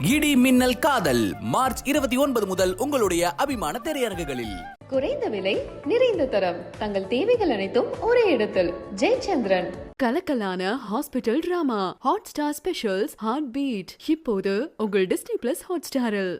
இடி மின்னல் காதல் மார்ச் 29 முதல் உங்களுடைய அபிமான திரையரங்குகளில். குறைந்த விலை நிறைந்த தரம், தங்கள் தேவைகள் அனைத்தும் ஒரே இடத்தில். ஜெயச்சந்திரன். கலக்கலான hospital drama Hotstar specials heart beat இப்போது உங்கள் டிஸ்னி பிளஸ் ஹாட் ஸ்டாரில்.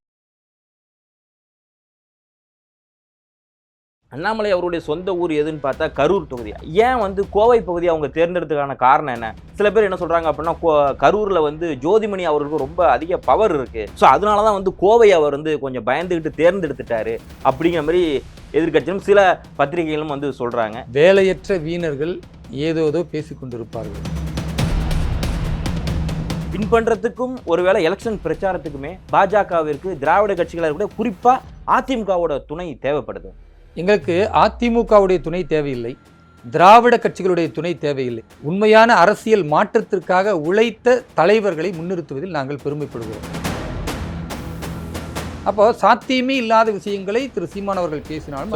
அண்ணாமலை அவருடைய சொந்த ஊர் எதுன்னு பார்த்தா கரூர் தொகுதி. ஏன் கோவை பகுதியை அவங்க தேர்ந்தெடுத்ததுக்கான காரணம் என்ன? சில பேர் என்ன சொல்றாங்க அப்படின்னா, கரூரில் ஜோதிமணி அவருக்கு ரொம்ப அதிக பவர் இருக்கு, ஸோ அதனால தான் கோவை அவர் கொஞ்சம் பயந்துக்கிட்டு தேர்ந்தெடுத்துட்டாரு அப்படிங்கிற மாதிரி எதிர்கட்சியும் சில பத்திரிகைகளும் சொல்றாங்க. வேலையற்ற வீணர்கள் ஏதோதோ பேசிக்கொண்டிருப்பார்கள். வின் பண்றதுக்கும் ஒருவேளை எலெக்ஷன் பிரச்சாரத்துக்குமே பாஜகவிற்கு திராவிட கட்சிகளை கூட குறிப்பா அதிமுகவோட துணை தேவைப்படுது. எங்களுக்கு அதிமுகவுடைய துணை தேவையில்லை, திராவிட கட்சிகளுடைய துணை தேவையில்லை. உண்மையான அரசியல் மாற்றத்திற்காக உழைத்த தலைவர்களை முன்னிறுத்துவதில் நாங்கள் பெருமைப்படுகிறோம். அப்போ சாத்தியமே இல்லாத விஷயங்களை திரு சீமான் அவர்கள் பேசினாலும்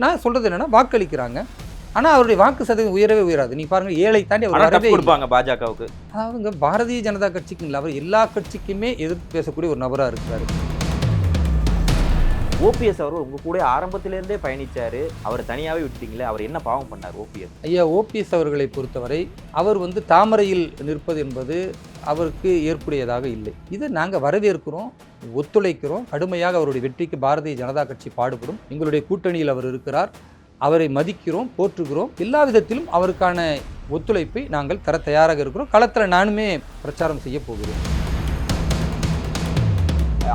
நான் சொல்றது என்னன்னா, வாக்களிக்கிறாங்க. ஆனா அவருடைய வாக்கு சதவீதம் உயரவே உயராது. நீ பாருங்க, 7 தாண்டி அவர் கொடுப்பாங்க பாஜகவுக்கு. அவங்க பாரதிய ஜனதா கட்சிக்கு இல்லை, அவர் எல்லா கட்சிக்குமே எதிர்த்து பேசக்கூடிய ஒரு நபராக இருக்கிறாரு. ஓபிஎஸ் அவர் உங்க கூட ஆரம்பத்திலிருந்தே பயணிச்சாரு, அவர் தனியாவே விட்டீங்களே, அவர் என்ன பாவம் பண்ணார் ஓபிஎஸ்? ஐயா, ஓபிஎஸ் அவர்களை பொறுத்தவரை அவர் தாமரையில் நிற்பது என்பது அவருக்கு ஏற்புடையதாக இல்லை. இதை நாங்கள் வரவேற்கிறோம், ஒத்துழைக்கிறோம். கடுமையாக அவருடைய வெற்றிக்கு பாரதிய ஜனதா கட்சி பாடுபடும். எங்களுடைய கூட்டணியில் அவர் இருக்கிறார், அவரை மதிக்கிறோம், போற்றுகிறோம். எல்லா விதத்திலும் அவருக்கான ஒத்துழைப்பை நாங்கள் தர தயாராக இருக்கிறோம். களத்தில் நானுமே பிரச்சாரம் செய்ய போகிறேன்.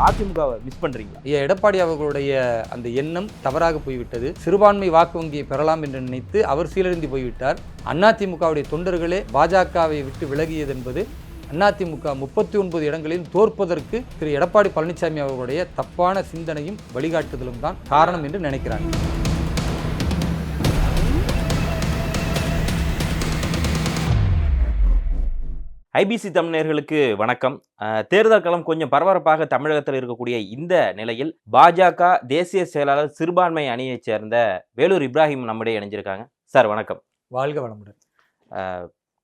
அதிமுகவை மிஸ் பண்றீங்களா? எடப்பாடி அவர்களுடைய அந்த எண்ணம் தவறாக போய்விட்டது. சிறுபான்மை வாக்கு வங்கியை பெறலாம் என்று நினைத்து அவர் சீரழிந்து போய்விட்டார். அதிமுகவுடைய தொண்டர்களே பாஜகவை விட்டு விலகியது என்பது அதிமுக 39 இடங்களில் தோற்பதற்கு திரு எடப்பாடி பழனிசாமி அவர்களுடைய தப்பான சிந்தனையும் வழிகாட்டுதலும் தான் காரணம் என்று நினைக்கிறாங்க. ஐபிசி தமிழர்களுக்கு வணக்கம். தேர்தல் களம் கொஞ்சம் பரபரப்பாக தமிழகத்தில் இருக்கக்கூடிய இந்த நிலையில் பாஜக தேசிய செயலாளர் சிறுபான்மை அணியைச் சேர்ந்த வேலூர் இப்ராஹிம் நம்முடைய இணைஞ்சிருக்காங்க. சார் வணக்கம். வாழ்க வளமுடன்.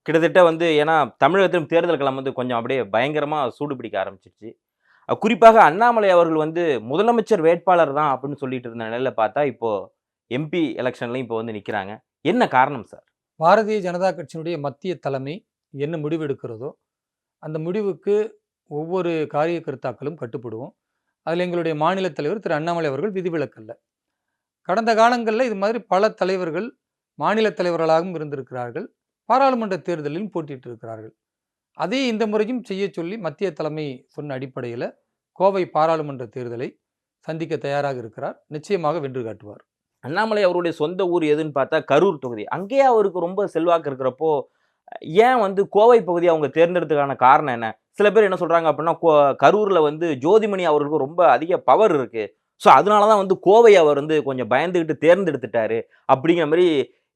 கிட்டத்தட்ட ஏன்னா தமிழகத்திலும் தேர்தல் களம் கொஞ்சம் அப்படியே பயங்கரமாக சூடு பிடிக்க ஆரம்பிச்சிருச்சு. குறிப்பாக அண்ணாமலை அவர்கள் முதலமைச்சர் வேட்பாளர் தான் அப்படின்னு சொல்லிட்டு இருந்த நிலையில் பார்த்தா இப்போ எம்பி எலெக்ஷன்லையும் இப்போ நிற்கிறாங்க. என்ன காரணம் சார்? பாரதிய ஜனதா கட்சியினுடைய மத்திய தலைமை என்ன முடிவு எடுக்கிறதோ அந்த முடிவுக்கு ஒவ்வொரு காரியகர்த்தாக்களும் கட்டுப்படுவோம். அதில் எங்களுடைய மாநில தலைவர் திரு அண்ணாமலை அவர்கள் விதிவிலக்கல்ல. கடந்த காலங்களில் இது மாதிரி பல தலைவர்கள் மாநில தலைவர்களாகவும் இருந்திருக்கிறார்கள், பாராளுமன்ற தேர்தலிலும் போட்டிட்டு இருக்கிறார்கள். அதே இந்த முறையும் செய்ய சொல்லி மத்திய தலைமை சொன்ன அடிப்படையில் கோவை பாராளுமன்ற தேர்தலை சந்திக்க தயாராக இருக்கிறார். நிச்சயமாக வென்று காட்டுவார். அண்ணாமலை அவருடைய சொந்த ஊர் எதுன்னு பார்த்தா கரூர் தொகுதி. அங்கேயே அவருக்கு ரொம்ப செல்வாக்கு இருக்கிறப்போ ஏன் கோவை பகுதியை அவங்க தேர்ந்தெடுத்ததுக்கான காரணம் என்ன? சில பேர் என்ன சொல்றாங்க அப்படின்னா, கரூரில் ஜோதிமணி அவருக்கு ரொம்ப அதிக பவர் இருக்கு, ஸோ அதனால தான் கோவை அவர் கொஞ்சம் பயந்துக்கிட்டு தேர்ந்தெடுத்துட்டாரு அப்படிங்கிற மாதிரி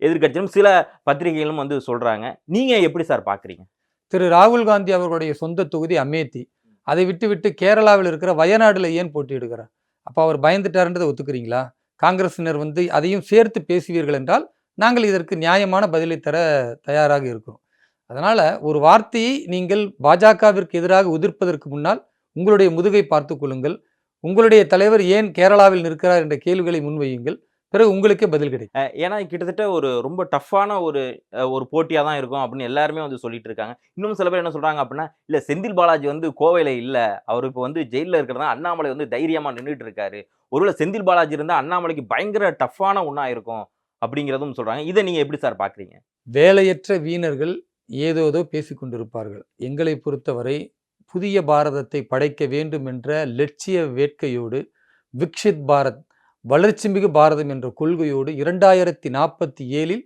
எதிர்கட்சியும் சில பத்திரிகைகளும் சொல்றாங்க. நீங்க எப்படி சார் பாக்குறீங்க? திரு ராகுல் காந்தி அவர்களுடைய சொந்த தொகுதி அமேத்தி, அதை விட்டு கேரளாவில் இருக்கிற வயநாடுல ஏன் போட்டியிடுகிறார்? அப்போ அவர் பயந்துட்டாருன்றதை ஒத்துக்கிறீங்களா? காங்கிரசினர் அதையும் சேர்த்து பேசுவீர்கள் என்றால் நாங்கள் இதற்கு நியாயமான பதிலை தர தயாராக இருக்கிறோம். அதனால ஒரு வார்த்தையை நீங்கள் பாஜகவிற்கு எதிராக உதிர்ப்பதற்கு முன்னால் உங்களுடைய முதுகை பார்த்து கொள்ளுங்கள். உங்களுடைய தலைவர் ஏன் கேரளாவில் நிற்கிறார் என்ற கேள்விகளை முன்வையுங்கள், பிறகு உங்களுக்கே பதில் கிடைக்கும். ஏன்னா கிட்டத்தட்ட ரொம்ப டஃப்பான ஒரு போட்டியாக தான் இருக்கும் அப்படின்னு எல்லாருமே சொல்லிட்டு இருக்காங்க. இன்னும் சில பேர் என்ன சொல்றாங்க அப்படின்னா, இல்லை செந்தில் பாலாஜி கோவையில் இல்லை, அவர் இப்போ ஜெயிலில் இருக்கிறதா அண்ணாமலை தைரியமாக நின்றுட்டு இருக்காரு, ஒருவேளை செந்தில் பாலாஜி இருந்தால் அண்ணாமலைக்கு பயங்கர டஃப்பான ஒன்றா இருக்கும் அப்படிங்கிறதும் சொல்றாங்க. இதை நீங்க எப்படி சார் பாக்குறீங்க? வேலையற்ற வீணர்கள் ஏதோதோ பேசிக்கொண்டிருப்பார்கள். எங்களை பொறுத்தவரை புதிய பாரதத்தை படைக்க வேண்டும் என்ற லட்சிய வேட்கையோடு, விக்ஷித் பாரத், வளர்ச்சிமிகு பாரதம் என்ற கொள்கையோடு 2047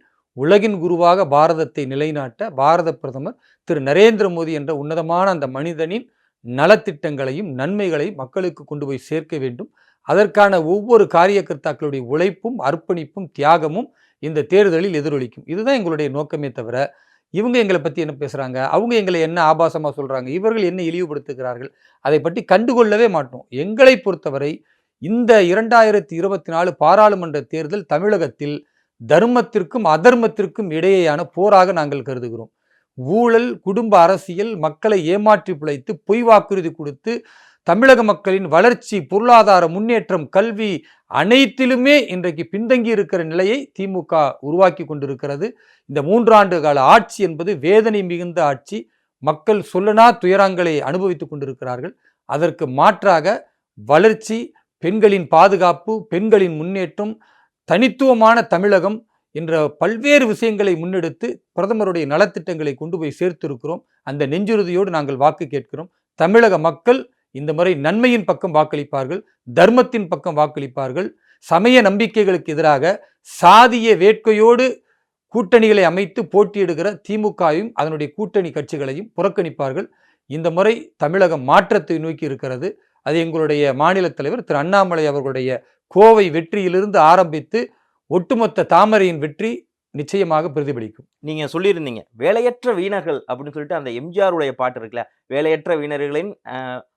உலகின் குருவாக பாரதத்தை நிலைநாட்ட பாரத பிரதமர் திரு நரேந்திர மோடி என்ற உன்னதமான அந்த மனிதனின் நலத்திட்டங்களையும் நன்மைகளையும் மக்களுக்கு கொண்டு போய் சேர்க்க வேண்டும். அதற்கான ஒவ்வொரு காரியகர்த்தாக்களுடைய உழைப்பும் அர்ப்பணிப்பும் தியாகமும் இந்த தேர்தலில் எதிரொலிக்கும். இதுதான் எங்களுடைய நோக்கமே தவிர, இவங்க எங்களை பற்றி என்ன பேசுகிறாங்க, அவங்க எங்களை என்ன ஆபாசமாக சொல்கிறாங்க, இவர்கள் என்ன இழிவுபடுத்துகிறார்கள், அதை பற்றி கண்டுகொள்ளவே மாட்டோம். எங்களை பொறுத்தவரை இந்த 2024 பாராளுமன்ற தேர்தல் தமிழகத்தில் தர்மத்திற்கும் அதர்மத்திற்கும் இடையேயான போராக நாங்கள் கருதுகிறோம். ஊழல், குடும்ப அரசியல், மக்களை ஏமாற்றி பிழைத்து பொய் வாக்குறுதி கொடுத்து தமிழக மக்களின் வளர்ச்சி, பொருளாதார முன்னேற்றம், கல்வி அனைத்திலுமே இன்றைக்கு பின்தங்கி இருக்கிற நிலையை திமுக உருவாக்கி கொண்டிருக்கிறது. இந்த 3 ஆண்டு கால ஆட்சி என்பது வேதனை மிகுந்த ஆட்சி. மக்கள் சொல்லனா துயரங்களை அனுபவித்துக் கொண்டிருக்கிறார்கள். அதற்கு மாற்றாக வளர்ச்சி, பெண்களின் பாதுகாப்பு, பெண்களின் முன்னேற்றம், தனித்துவமான தமிழகம் என்ற பல்வேறு விஷயங்களை முன்னெடுத்து பிரதமருடைய நலத்திட்டங்களை கொண்டு போய் சேர்த்திருக்கிறோம். அந்த நெஞ்சுறுதியோடு நாங்கள் வாக்கு கேட்கிறோம். தமிழக மக்கள் இந்த முறை நன்மையின் பக்கம் வாக்களிப்பார்கள், தர்மத்தின் பக்கம் வாக்களிப்பார்கள். சமய நம்பிக்கைகளுக்கு எதிராக சாதிய வேட்கையோடு கூட்டணிகளை அமைத்து போட்டியிடுகிற திமுகவையும் அதனுடைய கூட்டணி கட்சிகளையும் புறக்கணிப்பார்கள். இந்த முறை தமிழகம் மாற்றத்தை நோக்கி இருக்கிறது. அது எங்களுடைய மாநில தலைவர் திரு அண்ணாமலை அவர்களுடைய கோவை வெற்றியிலிருந்து ஆரம்பித்து ஒட்டுமொத்த தாமரையின் வெற்றி நிச்சயமாக பிரதிபலிக்கும். நீங்க சொல்லியிருந்தீங்க வேலையற்ற வீணர்கள் அப்படின்னு சொல்லிட்டு அந்த எம்ஜிஆருடைய பாட்டு இருக்குல்ல, வேலையற்ற வீணர்களின்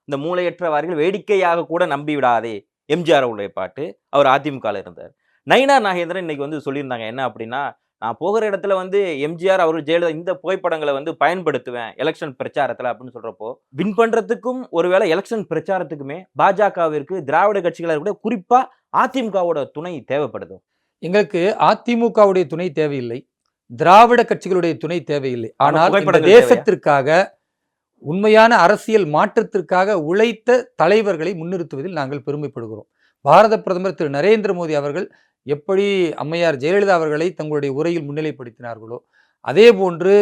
இந்த மூளையற்றவார்கள் வேடிக்கையாக கூட நம்பி விடாதே, எம்ஜிஆருடைய பாட்டு. அவர் அதிமுகவில் இருந்தார். நயினார் நாகேந்திரன் இன்னைக்கு வந்து சொல்லியிருந்தாங்க என்ன அப்படின்னா, நான் போகிற இடத்துல வந்து எம்ஜிஆர் அவர் ஜெயலலிதா இந்த புகைப்படங்களை வந்து பயன்படுத்துவேன் எலெக்ஷன் பிரச்சாரத்தில் அப்படின்னு சொல்றப்போ, வின் பண்றதுக்கும் ஒருவேளை எலெக்ஷன் பிரச்சாரத்துக்குமே பாஜகவிற்கு திராவிட கட்சிகளை கூட குறிப்பா அதிமுகவோட துணை தேவைப்படுது. எங்களுக்கு அதிமுகவுடைய துணை தேவையில்லை, திராவிட கட்சிகளுடைய துணை தேவையில்லை. ஆனால் இந்த தேசத்திற்காக உண்மையான அரசியல் மாற்றத்திற்காக உழைத்த தலைவர்களை முன்னிறுத்துவதில் நாங்கள் பெருமைப்படுகிறோம். பாரத பிரதமர் திரு நரேந்திர மோடி அவர்கள் எப்படி அம்மையார் ஜெயலலிதா அவர்களை தங்களுடைய உரையில் முன்னிலைப்படுத்தினார்களோ, அதே போன்று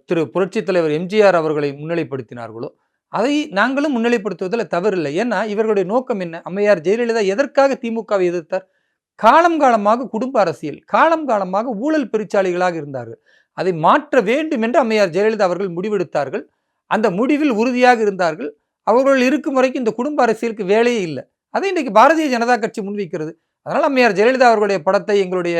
திரு புரட்சித் தலைவர் எம்ஜிஆர் அவர்களை முன்னிலைப்படுத்தினார்களோ, அதை நாங்களும் முன்னிலைப்படுத்துவதில் தவறில்லை. ஏன்னா இவர்களுடைய நோக்கம் என்ன? அம்மையார் ஜெயலலிதா எதற்காக திமுகவை எதிர்த்தார்? காலம் காலமாக குடும்ப அரசியல், காலம் காலமாக ஊழல் பெருச்சாளிகளாக இருந்தார்கள். அதை மாற்ற வேண்டும் என்று அம்மையார் ஜெயலலிதா அவர்கள் முடிவெடுத்தார்கள். அந்த முடிவில் உறுதியாக இருந்தார்கள். அவர்கள் இருக்கும் வரைக்கும் இந்த குடும்ப அரசியலுக்கு வேலையே இல்லை. அதை இன்றைக்கு பாரதிய ஜனதா கட்சி முன்வைக்கிறது. அதனால் அம்மையார் ஜெயலலிதா அவர்களுடைய படத்தை எங்களுடைய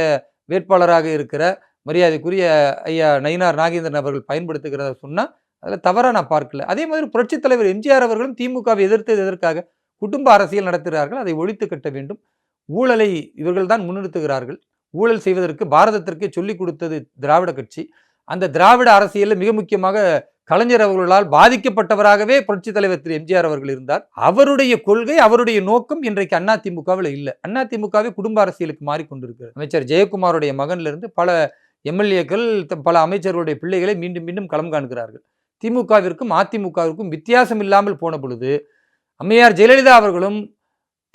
வேட்பாளராக இருக்கிற மரியாதைக்குரிய ஐயா நயினார் நாகேந்திரன் அவர்கள் பயன்படுத்துகிறத சொன்னால் அதில் தவறாக நான் பார்க்கல. அதே மாதிரி புரட்சித் தலைவர் எம்ஜிஆர் அவர்களும் திமுகவை எதிர்த்தது எதற்காக? குடும்ப அரசியல் நடத்துகிறார்கள், அதை ஒழித்து கட்ட வேண்டும். ஊழலை இவர்கள் தான் முன்னிறுத்துகிறார்கள். ஊழல் செய்வதற்கு பாரதத்திற்கே சொல்லிக் கொடுத்தது திராவிட கட்சி. அந்த திராவிட அரசியலில் மிக முக்கியமாக கலைஞர் அவர்களால் பாதிக்கப்பட்டவராகவே புரட்சித் தலைவர் திரு எம்ஜிஆர் அவர்கள் இருந்தார். அவருடைய கொள்கை, அவருடைய நோக்கம் இன்றைக்கு அதிமுகவில் இல்லை. அதிமுகவே குடும்ப அரசியலுக்கு மாறிக்கொண்டிருக்கிறது. அமைச்சர் ஜெயக்குமாருடைய மகனிலிருந்து பல எம்எல்ஏக்கள், பல அமைச்சர்களுடைய பிள்ளைகளை மீண்டும் மீண்டும் களம் காண்கிறார்கள். திமுகவிற்கும் அதிமுகவிற்கும் வித்தியாசம் இல்லாமல் போன பொழுது அம்மையார் ஜெயலலிதா அவர்களும்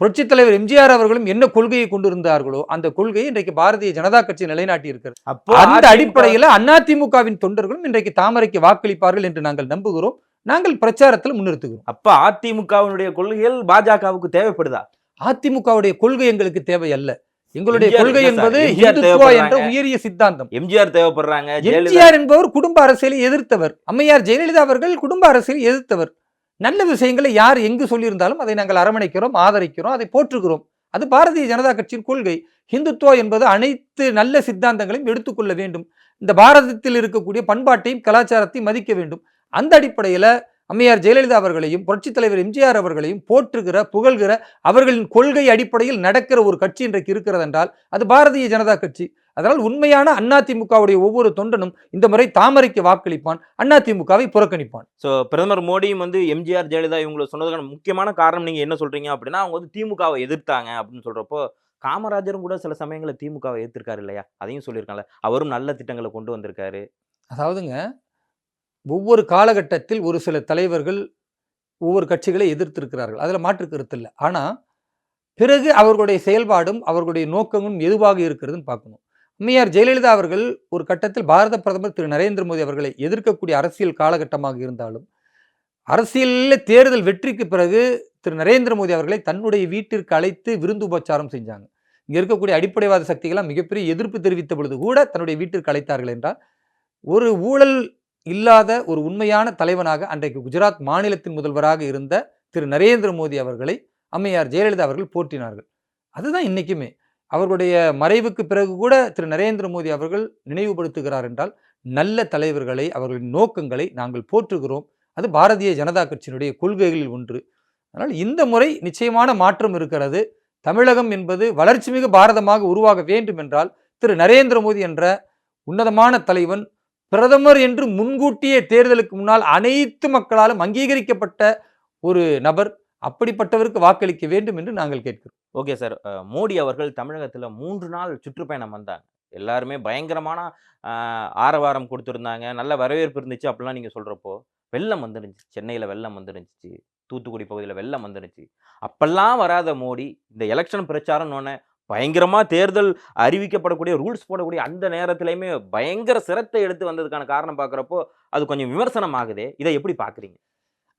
புரட்சித் தலைவர் எம்ஜிஆர் அவர்களும் என்ன கொள்கையை கொண்டிருந்தார்களோ அந்த கொள்கையை இன்றைக்கு பாரதிய ஜனதா கட்சி நிலைநாட்டி இருக்கிறது. அந்த அடிப்படையில் அதிமுகவின் தொண்டர்களும் இன்றைக்கு தாமரைக்கு வாக்களிப்பார்கள் என்று நாங்கள் நம்புகிறோம். நாங்கள் பிரச்சாரத்தில் முன்னிறுத்துகிறோம். அப்ப அதிமுகவினுடைய கொள்கைகள் பாஜகவுக்கு தேவைப்படுதா? அதிமுகவுடைய கொள்கை எங்களுக்கு தேவை அல்ல. எங்களுடைய கொள்கை என்பது இந்துத்துவா என்ற உயரிய சித்தாந்தம். எம்ஜிஆர் தேவைப்படுறாங்க. எம்ஜிஆர் என்பவர் குடும்ப அரசியலை எதிர்த்தவர். அம்மையார் ஜெயலலிதா அவர்கள் குடும்ப அரசியலை எதிர்த்தவர். நல்ல விஷயங்களை யார் எங்கு சொல்லியிருந்தாலும் அதை நாங்கள் அரவணைக்கிறோம், ஆதரிக்கிறோம், அதை போற்றுகிறோம். அது பாரதிய ஜனதா கட்சியின் கொள்கை. இந்துத்துவா என்பது அனைத்து நல்ல சித்தாந்தங்களையும் எடுத்துக்கொள்ள வேண்டும். இந்த பாரதத்தில் இருக்கக்கூடிய பண்பாட்டையும் கலாச்சாரத்தையும் மதிக்க வேண்டும். அந்த அடிப்படையில் அம்மையார் ஜெயலலிதா அவர்களையும் புரட்சித் தலைவர் எம்ஜிஆர் அவர்களையும் போற்றுகிற, புகழ்கிற, அவர்களின் கொள்கை அடிப்படையில் நடக்கிற ஒரு கட்சி இன்றைக்கு இருக்கிறது என்றால் அது பாரதிய ஜனதா கட்சி. அதனால் உண்மையான அதிமுகவுடைய ஒவ்வொரு தொண்டனும் இந்த முறை தாமரைக்கு வாக்களிப்பான், அதிமுகவை புறக்கணிப்பான். ஸோ பிரதமர் மோடியும் வந்து எம்ஜிஆர் ஜெயலலிதா இவங்களை சொன்னதுக்கான முக்கியமான காரணம் நீங்க என்ன சொல்றீங்க அப்படின்னா, அவங்க வந்து திமுகவை எதிர்த்தாங்க அப்படின்னு சொல்றப்போ, காமராஜரும் கூட சில சமயங்களில் திமுகவை எதிர்த்திருக்காரு இல்லையா? அதையும் சொல்லியிருக்காங்க. அவரும் நல்ல திட்டங்களை கொண்டு வந்திருக்காரு. அதாவதுங்க, ஒவ்வொரு காலகட்டத்தில் ஒரு சில தலைவர்கள் ஒவ்வொரு கட்சிகளை எதிர்த்திருக்கிறார்கள், அதில் மாற்று கருத்து இல்லை. ஆனால் பிறகு அவர்களுடைய செயல்பாடும் அவர்களுடைய நோக்கமும் எதுவாக இருக்கிறதுன்னு பார்க்கணும். அம்மையார் ஜெயலலிதா அவர்கள் ஒரு கட்டத்தில் பாரத பிரதமர் திரு நரேந்திர மோடி அவர்களை எதிர்க்கக்கூடிய அரசியல் காலகட்டமாக இருந்தாலும், அரசியலில் தேர்தல் வெற்றிக்கு பிறகு திரு நரேந்திர மோடி அவர்களை தன்னுடைய வீட்டிற்கு அழைத்து விருந்து உபச்சாரம் செஞ்சாங்க. இங்கே இருக்கக்கூடிய அடிப்படைவாத சக்திகளாம் மிகப்பெரிய எதிர்ப்பு தெரிவித்த பொழுது கூட தன்னுடைய வீட்டிற்கு அழைத்தார்கள் என்றால், ஒரு ஊழல் இல்லாத ஒரு உண்மையான தலைவனாக அன்றைக்கு குஜராத் மாநிலத்தின் முதல்வராக இருந்த திரு நரேந்திர மோடி அவர்களை அம்மையார் ஜெயலலிதா அவர்கள் போற்றினார்கள். அதுதான் இன்னைக்குமே. அவர்களுடைய மறைவுக்கு பிறகு கூட திரு நரேந்திர மோடி அவர்கள் நினைவுபடுத்துகிறார் என்றால், நல்ல தலைவர்களை, அவர்களின் நோக்கங்களை நாங்கள் போற்றுகிறோம். அது பாரதிய ஜனதா கட்சியினுடைய கொள்கைகளில் ஒன்று. அதனால் இந்த முறை நிச்சயமான மாற்றம் இருக்கிறது. தமிழகம் என்பது வளர்ச்சி மிகு பாரதமாக உருவாக வேண்டும் என்றால் திரு நரேந்திர மோடி என்ற உன்னதமான தலைவன், பிரதமர் என்று முன்கூட்டியே தேர்தலுக்கு முன்னால் அனைத்து மக்களாலும் அங்கீகரிக்கப்பட்ட ஒரு நபர். அப்படிப்பட்டவருக்கு வாக்களிக்க வேண்டும் என்று நாங்கள் கேட்கிறோம். Okay sir. மோடி அவர்கள் தமிழகத்துல 3 நாள் சுற்றுப்பயணம் வந்தாங்க. எல்லாருமே பயங்கரமான ஆரவாரம் கொடுத்திருந்தாங்க. நல்ல வரவேற்பு இருந்துச்சு அப்படிலாம் நீங்க சொல்றப்போ, வெள்ளம் வந்துருந்துச்சு. சென்னையில வெள்ளம் வந்துருந்துச்சு. தூத்துக்குடி பகுதியில வெள்ளம் வந்துருந்துச்சு. அப்பெல்லாம் வராத மோடி இந்த எலெக்ஷன் பிரச்சாரம்னோனே பயங்கரமா தேர்தல் அறிவிக்கப்படக்கூடிய ரூல்ஸ் போடக்கூடிய அந்த நேரத்திலயுமே பயங்கர சிரத்தை எடுத்து வந்ததுக்கான காரணம் பார்க்குறப்போ அது கொஞ்சம் விமர்சனம் ஆகுதே. இதை எப்படி பார்க்குறீங்க?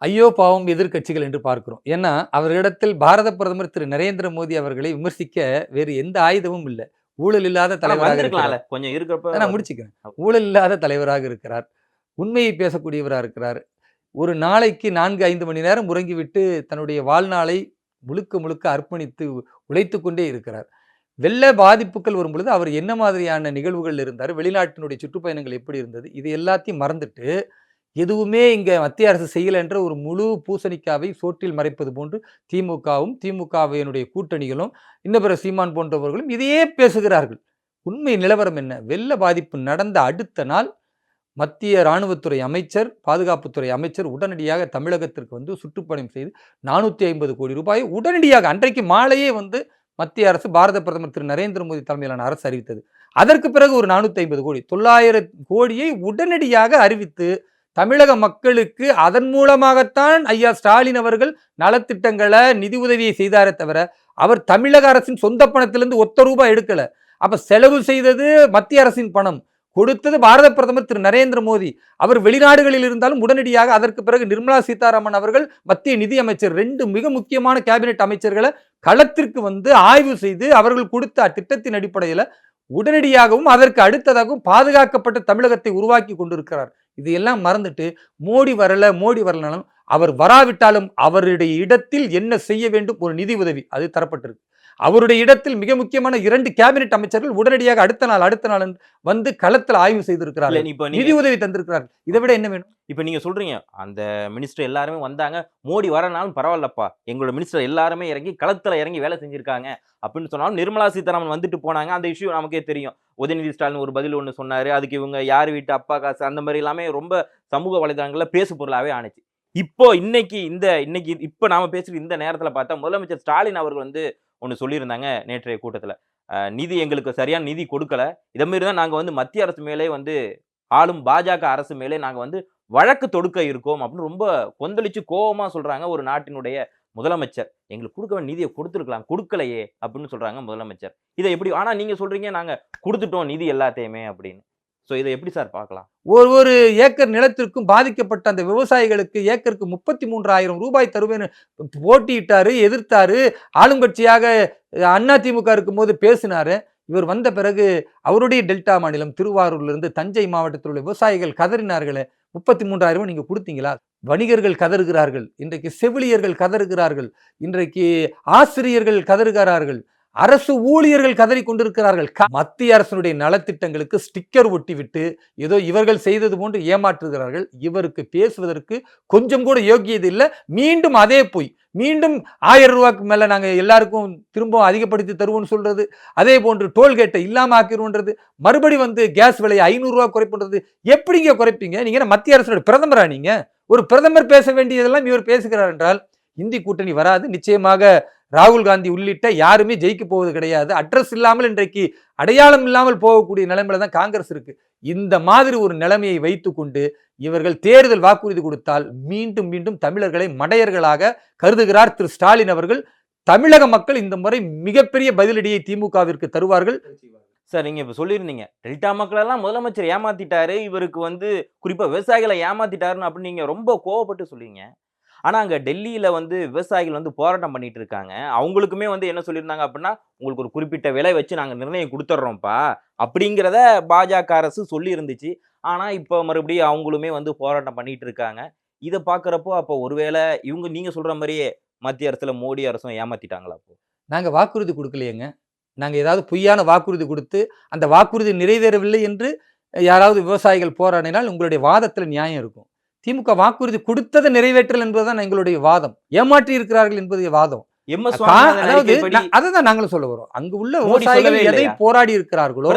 ஐயோ பாவம் எதிர்க்கட்சிகள் என்று பார்க்கிறோம். ஏன்னா அவர்களிடத்தில் பாரத பிரதமர் திரு நரேந்திர மோடி அவர்களை விமர்சிக்க வேறு எந்த ஆயுதமும் இல்லை. ஊழல் இல்லாத தலைவராக வந்திருக்கலாம்ல இருக்கிறார். கொஞ்சம் இருக்கிறப்ப. நான் முடிச்சுக்கிறேன். ஊழல் இல்லாத தலைவராக இருக்கிறார். உண்மையை பேசக்கூடியவராக இருக்கிறார். ஒரு நாளைக்கு 4-5 மணி நேரம் உறங்கிவிட்டு தன்னுடைய வாழ்நாளை முழுக்க முழுக்க அர்ப்பணித்து உழைத்து கொண்டே இருக்கிறார். வெள்ள பாதிப்புகள் வரும் பொழுது அவர் என்ன மாதிரியான நிகழ்வுகள் இருந்தார், வெளிநாட்டினுடைய சுற்றுப்பயணங்கள் எப்படி இருந்தது, இது எல்லாத்தையும் மறந்துட்டு எதுவுமே இங்க மத்திய அரசு செய்யல என்ற ஒரு முழு பூசணிக்காவை சோற்றில் மறைப்பது போன்று திமுகவும் திமுகவினுடைய கூட்டணிகளும் இன்ன பிற சீமான் போன்றவர்களும் இதையே பேசுகிறார்கள். உண்மை நிலவரம் என்ன? வெள்ள பாதிப்பு நடந்த அடுத்த நாள் மத்திய இராணுவத்துறை அமைச்சர், பாதுகாப்புத்துறை அமைச்சர் உடனடியாக தமிழகத்திற்கு வந்து சுற்றுப்பயணம் செய்து 450 கோடி ரூபாயை உடனடியாக அன்றைக்கு மாலையே வந்து மத்திய அரசு, பாரத பிரதமர் திரு நரேந்திர மோடி தலைமையிலான அரசு அறிவித்தது. அதற்கு பிறகு ஒரு 450 கோடி, 900 கோடியை உடனடியாக அறிவித்து தமிழக மக்களுக்கு அதன் மூலமாகத்தான் ஐயா ஸ்டாலின் அவர்கள் நலத்திட்டங்களை, நிதி உதவியை செய்தாரே தவிர அவர் தமிழக அரசின் சொந்த பணத்திலிருந்து ஒத்த ரூபாய் எடுக்கல. அப்ப செலவு செய்தது மத்திய அரசின் பணம், கொடுத்தது பாரத பிரதமர் திரு நரேந்திர மோடி. அவர் வெளிநாடுகளில் இருந்தாலும் உடனடியாக அதற்கு பிறகு நிர்மலா சீதாராமன் அவர்கள் மத்திய நிதி அமைச்சர் 2 மிக முக்கியமான கேபினெட் அமைச்சர்களை களத்திற்கு வந்து ஆய்வு செய்து அவர்கள் கொடுத்த திட்டத்தின் அடிப்படையில் உடனடியாகவும் அதற்கு அடுத்ததாகவும் பாதுகாக்கப்பட்ட தமிழகத்தை உருவாக்கி கொண்டிருக்கிறார். இதையெல்லாம் மறந்துட்டு மோடி வரலனாலும் அவர் வராவிட்டாலும் அவருடைய இடத்தில் என்ன செய்ய வேண்டும், ஒரு நிதி உதவி அது தரப்பட்டிருக்கு. அவருடைய இடத்தில் மிக முக்கியமான 2 கேபினெட் அமைச்சர்கள் உடனடியாக அடுத்த நாள் வந்து களத்தில் ஆய்வு செய்திருக்கிறார்கள், நிதி உதவி தந்திருக்கிறார்கள். இதை விட என்ன வேணும்? இப்ப நீங்க சொல்றீங்க அந்த மினிஸ்டர் எல்லாருமே வந்தாங்க, மோடி வரனாலும் பரவாயில்லப்பா, எங்களோட மினிஸ்டர் எல்லாருமே இறங்கி களத்துல இறங்கி வேலை செஞ்சிருக்காங்க அப்படின்னு சொன்னாலும், நிர்மலா சீதாராமன் வந்துட்டு போனாங்க. அந்த இஷ்யூ நமக்கே தெரியும். உதயநிதி ஸ்டாலின் ஒரு பதில் ஒன்று சொன்னாரு, அதுக்கு இவங்க யார் வீட்டு அப்பா காசு அந்த மாதிரி எல்லாமே ரொம்ப சமூக வலைதளங்கள்ல பேசு பொருளாவே ஆனிச்சு. இப்போ நாம பேசுற இந்த நேரத்துல பார்த்தா முதலமைச்சர் ஸ்டாலின் அவர்கள் வந்து ஒன்று சொல்லியிருந்தாங்க நேற்றைய கூட்டத்துல, நிதி எங்களுக்கு சரியான நிதி கொடுக்கல, இதை மாரி தான் நாங்க வந்து மத்திய அரசு மேலே வந்து ஆளும் பாஜக அரசு மேலே நாங்க வந்து வழக்கு தொடுக்க இருக்கோம் அப்படின்னு ரொம்ப கொந்தளிச்சு கோபமா சொல்றாங்க ஒரு நாட்டினுடைய முதலமைச்சர். எங்களுக்கு கொடுக்க வேண்டிய நிதியை கொடுத்துருக்கலாம், கொடுக்கலையே அப்படின்னு சொல்றாங்க முதலமைச்சர். இதை எப்படி? ஆனா நீங்க சொல்றீங்க நாங்க கொடுத்துட்டோம் நிதி எல்லாத்தையுமே அப்படின்னு. ஸோ இதை எப்படி சார் பார்க்கலாம்? ஒரு ஏக்கர் நிலத்திற்கும் பாதிக்கப்பட்ட அந்த விவசாயிகளுக்கு ஏக்கருக்கு 33,000 ரூபாய் தருவேன்னு போட்டியிட்டாரு, எதிர்த்தாரு. ஆளுங்கட்சியாக அதிமுக இருக்கும்போது பேசினாரு. இவர் வந்த பிறகு அவருடைய டெல்டா மாநிலம் திருவாரூர்ல இருந்து தஞ்சை மாவட்டத்தில் உள்ள விவசாயிகள் கதறினார்களே, 33,000 நீங்க கொடுத்தீங்களா? வணிகர்கள் கதறுகிறார்கள், இன்றைக்கு செவிலியர்கள் கதறுகிறார்கள், இன்றைக்கு ஆசிரியர்கள் கதறுகிறார்கள், அரசு ஊழியர்கள் கதறி கொண்டிருக்கிறார்கள். மத்திய அரசினுடைய நலத்திட்டங்களுக்கு ஸ்டிக்கர் ஒட்டிவிட்டு ஏதோ இவர்கள் செய்தது போன்று ஏமாற்றுகிறார்கள். இவருக்கு பேசுவதற்கு கொஞ்சம் கூட யோகியது இல்லை. மீண்டும் அதே போய் மீண்டும் 1000 ரூபாய்க்கு மேல நாங்க எல்லாருக்கும் திரும்ப அதிகப்படுத்தி தருவோம்னு சொல்றது, அதே போன்று டோல்கேட்டை இல்லாம ஆக்கிடுவோன்றது, மறுபடி வந்து கேஸ் விலையை 500 ரூபாய் குறைப்புன்றது. எப்படிங்க குறைப்பீங்க? நீங்க மத்திய அரசுடைய பிரதமரா? நீங்க ஒரு பிரதமர் பேச வேண்டியதெல்லாம் இவர் பேசுகிறார் என்றால் இந்தி கூட்டணி வராது. நிச்சயமாக ராகுல் காந்தி உள்ளிட்ட யாருமே ஜெயிக்க போவது கிடையாது. அட்ரஸ் இல்லாமல் இன்றைக்கு அடையாளம் இல்லாமல் போகக்கூடிய நிலைமையில தான் காங்கிரஸ் இருக்கு. இந்த மாதிரி ஒரு நிலைமையை வைத்துக்கொண்டு இவர்கள் தேர்தல் வாக்குறுதி கொடுத்தால் மீண்டும் மீண்டும் தமிழர்களை மடையர்களாக கருதுகிறார் திரு ஸ்டாலின் அவர்கள். தமிழக மக்கள் இந்த முறை மிகப்பெரிய பதிலடியை திமுகவிற்கு தருவார்கள். சார், நீங்க இப்ப சொல்லியிருந்தீங்க டெல்டா மக்கள் எல்லாம் முதலமைச்சர் ஏமாத்திட்டாரு, இவருக்கு வந்து குறிப்பா விவசாயிகளை ஏமாத்திட்டாருன்னு அப்படின்னு நீங்க ரொம்ப கோவப்பட்டு சொல்லுவீங்க. ஆனா அங்க டெல்லியில வந்து விவசாயிகள் வந்து போராட்டம் பண்ணிட்டு இருக்காங்க. அவங்களுக்குமே வந்து என்ன சொல்லியிருந்தாங்க அப்படின்னா, உங்களுக்கு ஒரு குறிப்பிட்ட விலை வச்சு நாங்க நிர்ணயம் கொடுத்துட்றோம்ப்பா அப்படிங்கிறத பாஜக அரசு சொல்லி இருந்துச்சு. ஆனா இப்ப மறுபடியும் அவங்களுமே வந்து போராட்டம் பண்ணிட்டு இருக்காங்க. இதை பாக்குறப்போ அப்போ ஒருவேளை இவங்க நீங்க சொல்ற மாதிரியே மத்திய அரசுல மோடி அரசும் ஏமாத்திட்டாங்களா? அப்போ நாங்க வாக்குறுதி கொடுக்கலையேங்க. நாங்க ஏதாவது பொய்யான வாக்குறுதி கொடுத்து அந்த வாக்குறுதி நிறைவேறவில்லை என்று யாராவது விவசாயிகள் போராடினால் உங்களுடைய வாதத்துல நியாயம் இருக்கும். திமுக வாக்குறுதி கொடுத்ததை நிறைவேற்றல் என்பதுதான் எங்களுடைய வாதம். ஏமாற்றி இருக்கிறார்கள் என்பது வாதம். அதான் நாங்களும் சொல்ல வரோம். அங்கு உள்ள விவசாயிகள் எதை போராடி இருக்கிறார்களோ,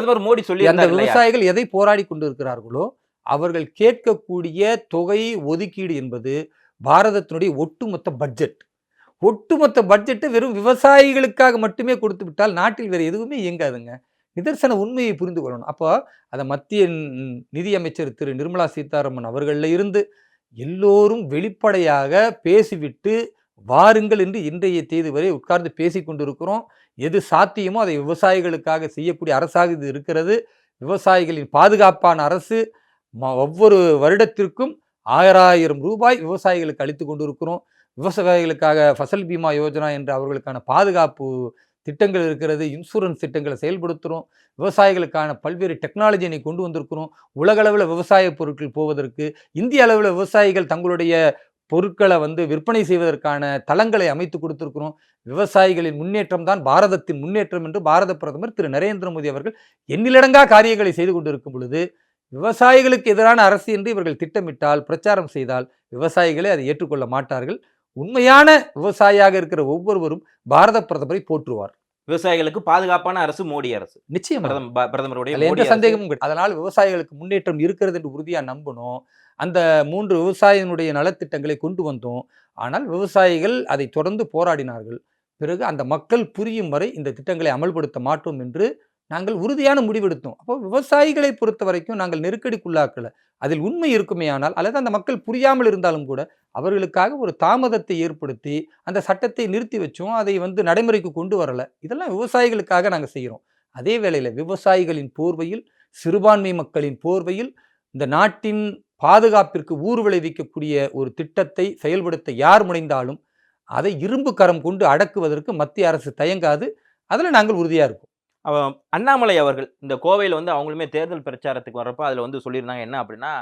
அந்த விவசாயிகள் எதை போராடி கொண்டு இருக்கிறார்களோ அவர்கள் கேட்கக்கூடிய தொகை ஒதுக்கீடு என்பது பாரதத்தினுடைய ஒட்டுமொத்த பட்ஜெட்டை வெறும் விவசாயிகளுக்காக மட்டுமே கொடுத்து விட்டால் நாட்டில் வேறு எதுவுமே இயங்காதுங்க. நிதர்சன உண்மையை புரிந்து கொள்ளணும். அப்போ அதை மத்திய நிதியமைச்சர் திரு நிர்மலா சீதாராமன் அவர்களில் இருந்து எல்லோரும் வெளிப்படையாக பேசிவிட்டு வாருங்கள் என்று இன்றைய தேதி வரை உட்கார்ந்து பேசி கொண்டிருக்கிறோம். எது சாத்தியமோ அதை விவசாயிகளுக்காக செய்யக்கூடிய அரசாக இது இருக்கிறது. விவசாயிகளின் பாதுகாப்பான அரசு. ஒவ்வொரு வருடத்திற்கும் 1000 ரூபாய் விவசாயிகளுக்கு அளித்து கொண்டிருக்கிறோம். விவசாயிகளுக்காக ஃபசல் பீமா யோஜனா என்ற அவர்களுக்கான பாதுகாப்பு திட்டங்கள் இருக்கிறது. இன்சூரன்ஸ் திட்டங்களை செயல்படுத்துகிறோம். விவசாயிகளுக்கான பல்வேறு டெக்னாலஜியை கொண்டு வந்திருக்கிறோம். உலகளவில் விவசாய பொருட்கள் போவதற்கு, இந்திய அளவில் விவசாயிகள் தங்களுடைய பொருட்களை விற்பனை செய்வதற்கான தளங்களை அமைத்து கொடுத்திருக்கிறோம். விவசாயிகளின் முன்னேற்றம் தான் பாரதத்தின் முன்னேற்றம் என்று பாரத பிரதமர் திரு நரேந்திர மோடி அவர்கள் எண்ணிலடங்கா காரியங்களை செய்து கொண்டிருக்கும் பொழுது விவசாயிகளுக்கு எதிரான அரசு என்று இவர்கள் திட்டமிட்டால், பிரச்சாரம் செய்தால் விவசாயிகளை அதை ஏற்றுக்கொள்ள மாட்டார்கள். உண்மையான விவசாயியாக இருக்கிற ஒவ்வொருவரும் பாரத பிரதமரை போற்றுவார். விவசாயிகளுக்கு பாதுகாப்பான அரசு மோடி அரசு. நிச்சயமா பிரதமருடைய எந்த சந்தேகமும் கிடையாது. அதனால் விவசாயிகளுக்கு முன்னேற்றம் இருக்கிறது என்று உறுதியா நம்பணும். அந்த 3 விவசாயினுடைய நலத்திட்டங்களை கொண்டு வந்தோம். ஆனால் விவசாயிகள் அதை தொடர்ந்து போராடினார்கள். பிறகு அந்த மக்கள் புரியும் வரை இந்த திட்டங்களை அமல்படுத்த மாட்டோம் என்று நாங்கள் உறுதியான முடிவெடுத்தோம். அப்போ விவசாயிகளை பொறுத்த வரைக்கும் நாங்கள் நெருக்கடிக்குள்ளாக்கல. அதில் உண்மை இருக்குமேயானால், அல்லது அந்த மக்கள் புரியாமல் இருந்தாலும் கூட அவர்களுக்காக ஒரு தாமதத்தை ஏற்படுத்தி அந்த சட்டத்தை நிறுத்தி வச்சோம். அதை நடைமுறைக்கு கொண்டு வரல. இதெல்லாம் விவசாயிகளுக்காக நாங்கள் செய்கிறோம். அதே வேளையில் விவசாயிகளின் போர்வையில், சிறுபான்மை மக்களின் போர்வையில் இந்த நாட்டின் பாதுகாப்பிற்கு ஊறு விளைவிக்கக்கூடிய ஒரு திட்டத்தை செயல்படுத்த யார் முனைந்தாலும் அதை இரும்பு கரம் கொண்டு அடக்குவதற்கு மத்திய அரசு தயங்காது. அதில் நாங்கள் உறுதியாக இருக்கோம். அண்ணாமலை அவர்கள் இந்த கோவையில் அவங்களுமே தேர்தல் பிரச்சாரத்துக்கு வர்றப்ப அதில் சொல்லியிருந்தாங்க என்ன அப்படின்னா,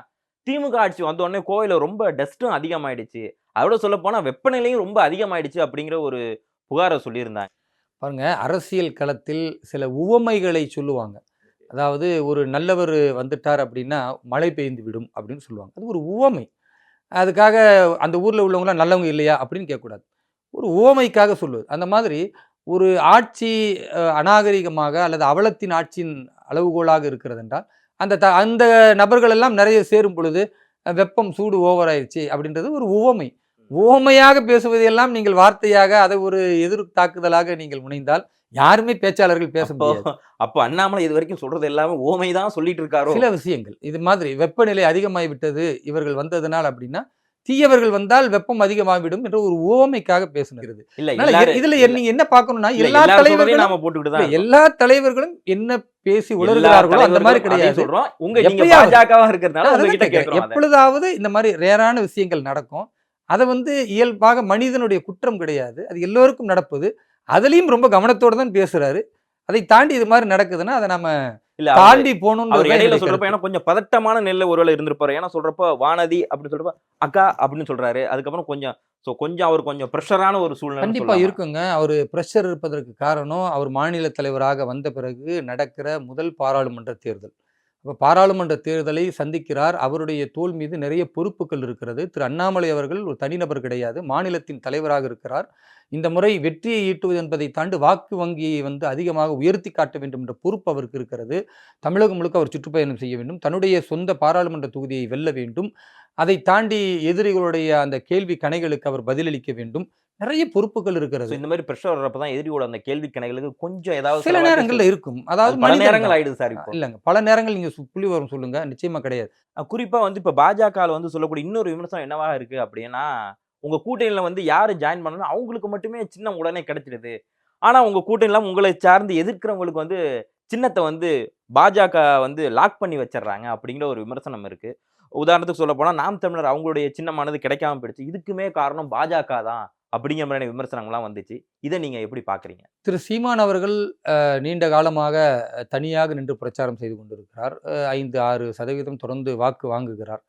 திமுக ஆட்சி வந்த உடனே கோவையில் ரொம்ப டஸ்ட்டும் அதிகமாயிடுச்சு, அதோட சொல்ல போனால் வெப்பநிலையும் ரொம்ப அதிகமாயிடுச்சு அப்படிங்கிற ஒரு புகாரை சொல்லியிருந்தாங்க. பாருங்க, அரசியல் களத்தில் சில உவமைகளை சொல்லுவாங்க. அதாவது ஒரு நல்லவர் வந்துட்டார் அப்படின்னா மழை பெய்ந்து விடும் அப்படின்னு சொல்லுவாங்க. அது ஒரு உவமை. அதுக்காக அந்த ஊரில் உள்ளவங்களாம் நல்லவங்க இல்லையா அப்படின்னு கேட்கக்கூடாது. ஒரு உவமைக்காக சொல்லுவது. அந்த மாதிரி ஒரு ஆட்சி அநாகரிகமாக அல்லது அவலத்தின் ஆட்சியின் அளவுகோலாக இருக்கிறது என்றால் அந்த நபர்கள் எல்லாம் நிறைய சேரும் பொழுது வெப்பம் சூடு ஓவர் ஆயிடுச்சு அப்படின்றது ஒரு உவமை. உவமையாக பேசுவதையெல்லாம் நீங்கள் வார்த்தையாக அதை ஒரு எதிர் தாக்குதலாக நீங்கள் முனைந்தால் யாருமே பேச்சாளர்கள் பேச முடியாது. அப்போ அண்ணாமலை இது வரைக்கும் சொல்றது எல்லாமே ஓமை தான் சொல்லிட்டு இருக்காரோ? சில விஷயங்கள் இது மாதிரி வெப்பநிலை அதிகமாகிவிட்டது இவர்கள் வந்ததனால் அப்படின்னா, தீயவர்கள் வந்தால் வெப்பம் அதிகமாகிவிடும் என்ற ஒரு ஓமைக்காக பேசுகிறது. இதுல நீங்க என்ன பார்க்கணும்னா, எல்லா தலைவர்களும் என்ன பேசி உலர்கிறார்களோ அந்த மாதிரி கிடையாது. எப்பொழுதாவது இந்த மாதிரி ரேரான விஷயங்கள் நடக்கும். அதை இயல்பாக மனிதனுடைய குற்றம் கிடையாது, அது எல்லோருக்கும் நடப்பது. அதுலயும் ரொம்ப கவனத்தோட தான் பேசுறாரு. அதை தாண்டி இது மாதிரி நடக்குதுன்னா அதை நம்ம தாண்டி போகணும். இடையில சொல்றப்ப ஏன்னா கொஞ்சம் பதட்டமான நிலையில ஒருவேளை இருந்திருப்பாரு. ஏன்னா சொல்றப்ப வானதி அப்படின்னு சொல்றப்ப அக்கா அப்படின்னு சொல்றாரு. அதுக்கப்புறம் கொஞ்சம் அவர் கொஞ்சம் ப்ரெஷரான ஒரு சூழ்நிலை கண்டிப்பா இருக்குங்க. அவர் ப்ரெஷர் இருப்பதற்கு காரணம் அவர் மாநில தலைவராக வந்த பிறகு நடக்கிற முதல் பாராளுமன்ற தேர்தல். அப்போ பாராளுமன்ற தேர்தலை சந்திக்கிறார். அவருடைய தோள் மீது நிறைய பொறுப்புகள் இருக்கிறது. திரு அண்ணாமலை அவர்கள் ஒரு தனிநபர் கிடையாது, மாநிலத்தின் தலைவராக இருக்கிறார். இந்த முறை வெற்றியை ஈட்டுவது என்பதை தாண்டி வாக்கு வங்கியை அதிகமாக உயர்த்தி காட்ட வேண்டும் என்ற பொறுப்பு அவருக்கு இருக்கிறது. தமிழகம் முழுக்க அவர் சுற்றுப்பயணம் செய்ய வேண்டும், தன்னுடைய சொந்த பாராளுமன்ற தொகுதியை வெல்ல வேண்டும், அதை தாண்டி எதிரிகளுடைய அந்த கேள்வி கணைகளுக்கு அவர் பதிலளிக்க வேண்டும். நிறைய பொறுப்புகள் இருக்கிறது. இந்த மாதிரி பிரஷர் வர்றப்பதான் எதிரியோட அந்த கேள்வி கணைகளுக்கு கொஞ்சம் ஏதாவது சில நேரங்கள்ல இருக்கும். அதாவது பல நேரங்கள் ஆயிடுது சார். இல்லைங்க, பல நேரங்கள் நீங்க புள்ளி வரும் சொல்லுங்க, நிச்சயமா கிடையாது. குறிப்பா இப்ப பாஜக சொல்லக்கூடிய இன்னொரு விமர்சனம் என்னவா இருக்கு அப்படின்னா, உங்க கூட்டணியில யாரு ஜாயின் பண்ணணும் அவங்களுக்கு மட்டுமே சின்னம் உடனே கிடைச்சிடுது. ஆனா உங்க கூட்டணியில உங்களை சார்ந்து எதிர்க்கிறவங்களுக்கு சின்னத்தை பாஜக லாக் பண்ணி வச்சிடறாங்க அப்படிங்கிற ஒரு விமர்சனம் இருக்கு. உதாரணத்துக்கு சொல்ல போனா நாம் தமிழர் அவங்களுடைய சின்னமானது கிடைக்காம போயிடுச்சு, இதுக்குமே காரணம் பாஜக தான் அப்படிங்கிற மாதிரியான விமர்சனங்கள்லாம் வந்துச்சு. இதை நீங்க எப்படி பாக்குறீங்க? திரு சீமான் அவர்கள் நீண்ட காலமாக தனியாக நின்று பிரச்சாரம் செய்து கொண்டிருக்கிறார். 5-6% தொடர்ந்து வாக்கு வாங்குகிறார்.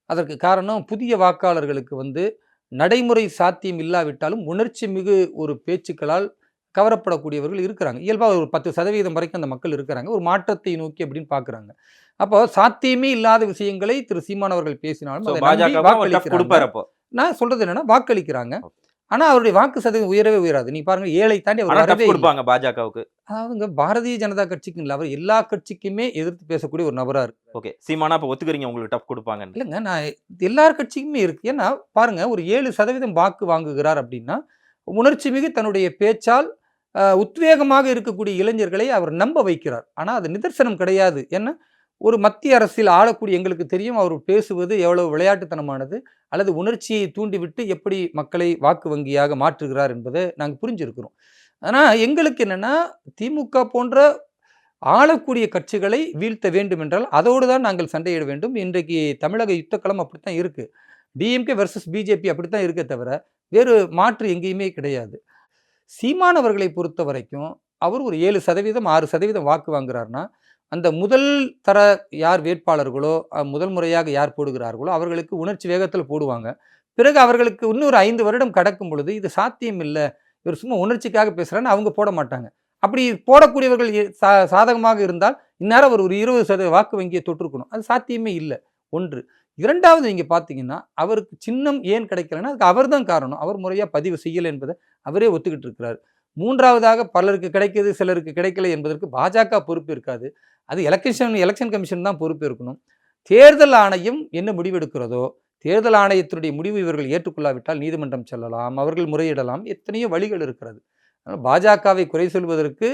அதற்கு காரணம் புதிய வாக்காளர்களுக்கு நடைமுறை சாத்தியம் இல்லாவிட்டாலும் உணர்ச்சி மிகு ஒரு பேச்சுக்களால் கவரப்படக்கூடியவர்கள் இருக்கிறாங்க. இயல்பாக ஒரு 10% வரைக்கும் அந்த மக்கள் இருக்கிறாங்க. ஒரு மாற்றத்தை நோக்கி அப்படின்னு பார்க்குறாங்க. அப்போ சாத்தியமே இல்லாத விஷயங்களை திரு சீமான் அவர்கள் பேசினாலும் நான் சொல்றது என்னன்னா வாக்களிக்கிறாங்க. ஆனா அவருடைய வாக்கு சதவீதம் உயரவே உயராது. நீங்க பாருங்க 7 தாண்டி அவர் ஆனா டஃப் வரவே இல்ல. கொடுப்பாங்க பாஜகவுக்கு. அதாவதுங்க பாரதிய ஜனதா கட்சிக்கு இல்ல, அவர் எல்லா கட்சிக்குமே எதிர்த்து பேசக்கூடிய ஒரு நபரா இருக்கு. ஓகே, சீமானா அப்ப ஒத்துக்கிறீங்க உங்களுக்கு டஃப் கொடுப்பாங்கன்னு. இல்லங்க, நான் எல்லார் கட்சிக்குமே இருக்கு. ஏன்னா பாருங்க, ஒரு 7% வாக்கு வாங்குகிறார் அப்படின்னா, உணர்ச்சி மிகு தன்னுடைய பேச்சால் உத்வேகமாக இருக்கக்கூடிய இளைஞர்களை அவர் நம்ப வைக்கிறார். ஆனா அது நிதர்சனம் கிடையாது. ஏன்னா ஒரு மத்திய அரசில் ஆளக்கூடிய எங்களுக்கு தெரியும் அவர் பேசுவது எவ்வளவு விளையாட்டுத்தனமானது, அல்லது உணர்ச்சியை தூண்டிவிட்டு எப்படி மக்களை வாக்கு வங்கியாக மாற்றுகிறார் என்பதை நாங்கள் புரிஞ்சிருக்கிறோம். ஆனா எங்களுக்கு என்னன்னா, திமுக போன்ற ஆளக்கூடிய கட்சிகளை வீழ்த்த வேண்டும் என்றால் அதோடு தான் நாங்கள் சண்டையிட வேண்டும். இன்றைக்கு தமிழக யுத்தக்களம் அப்படித்தான் இருக்கு. டிஎம்கே வெர்சஸ் பிஜேபி அப்படித்தான் இருக்கே தவிர வேறு மாற்று எங்கேயுமே கிடையாது. சீமான் அவர்களை பொறுத்த வரைக்கும் அவர் ஒரு 7% 6% வாக்கு வாங்குறாருன்னா, அந்த முதல் தர யார் வேட்பாளர்களோ முதல் முறையாக யார் போடுகிறார்களோ அவர்களுக்கு உணர்ச்சி வேகத்தில் போடுவாங்க. பிறகு அவர்களுக்கு இன்னொரு 5 வருடம் கடக்கும் பொழுது இது சாத்தியம் இல்லை, இவர் சும்மா உணர்ச்சிக்காக பேசுறான்னு அவங்க போட மாட்டாங்க. அப்படி போடக்கூடியவர்கள் சாதகமாக இருந்தால் இந்நேரம் அவர் ஒரு 20% வாக்கு வங்கியை தொற்றுக்கணும். அது சாத்தியமே இல்லை. ஒன்று. இரண்டாவது, நீங்க பார்த்தீங்கன்னா அவருக்கு சின்னம் ஏன் கிடைக்கலன்னா அதுக்கு அவர் தான் காரணம். அவர் முறையாக பதிவு செய்யலை என்பதை அவரே ஒத்துக்கிட்டு இருக்கிறார். மூன்றாவதாக, பலருக்கு கிடைக்குது சிலருக்கு கிடைக்கல என்பதற்கு பாஜக பொறுப்பு இருக்காது. அது எலெக்ஷன் கமிஷன் தான் பொறுப்பு இருக்கணும். தேர்தல் ஆணையம் என்ன முடிவெடுக்கிறதோ, தேர்தல் ஆணையத்தினுடைய முடிவு இவர்கள் ஏற்றுக்கொள்ளாவிட்டால் நீதிமன்றம் செல்லலாம், அவர்கள் முறையிடலாம், எத்தனையோ வழிகள் இருக்கிறது. பாஜகவை குறை சொல்வதற்கு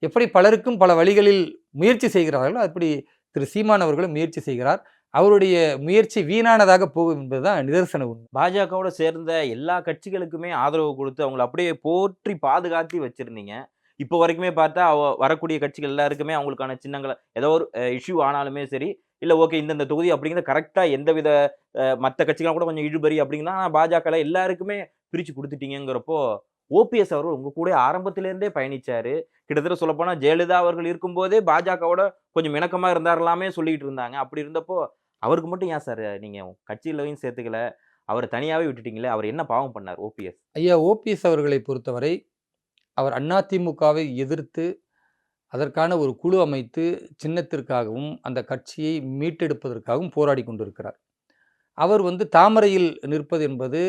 எப்படி பலருக்கும் பல வழிகளில் முயற்சி செய்கிறார்களோ அப்படி திரு சீமான் அவர்களும் முயற்சி செய்கிறார். அவருடைய முயற்சி வீணானதாக போகும் என்பதுதான் நிதர்சன உண்மை. பாஜகவோட சேர்ந்த எல்லா கட்சிகளுக்குமே ஆதரவு கொடுத்து அவங்களை அப்படியே போற்றி பாதுகாத்தி வச்சிருந்தீங்க. இப்போ வரைக்குமே பார்த்தா வரக்கூடிய கட்சிகள் எல்லாருக்குமே அவங்களுக்கான சின்னங்களை ஏதோ ஒரு இஷ்யூ ஆனாலுமே சரி, இல்லை ஓகே இந்தந்த தொகுதி அப்படிங்கிறத கரெக்டாக எந்தவித மற்ற கட்சிகளாம் கூட கொஞ்சம் இழுபறி அப்படிங்கன்னா, ஆனால் பாஜக எல்லாருக்குமே பிரித்து கொடுத்துட்டீங்கிறப்போ ஓபிஎஸ் அவர்கள் உங்க கூட ஆரம்பத்திலேருந்தே பயணிச்சாரு. கிட்டத்தட்ட சொல்லப்போனால் ஜெயலலிதா அவர்கள் இருக்கும்போதே பாஜகவோட கொஞ்சம் இணக்கமா இருந்தாரலாமே சொல்லிட்டு இருந்தாங்க. அப்படி இருந்தப்போ அவருக்கு மட்டும் ஏன் சார் நீங்க கட்சியிலையும் சேர்த்துக்கல, அவர் தனியாவே விட்டுட்டீங்களே, அவர் என்ன பாவம் பண்ணார் ஓபிஎஸ்? ஐயா, ஓபிஎஸ் அவர்களை பொறுத்தவரை அவர் அதிமுகவை எதிர்த்து அதற்கான ஒரு குழு அமைத்து சின்னத்திற்காகவும் அந்த கட்சியை மீட்டெடுப்பதற்காகவும் போராடி கொண்டிருக்கிறார். அவர் தாமரையில் நிற்பது என்பது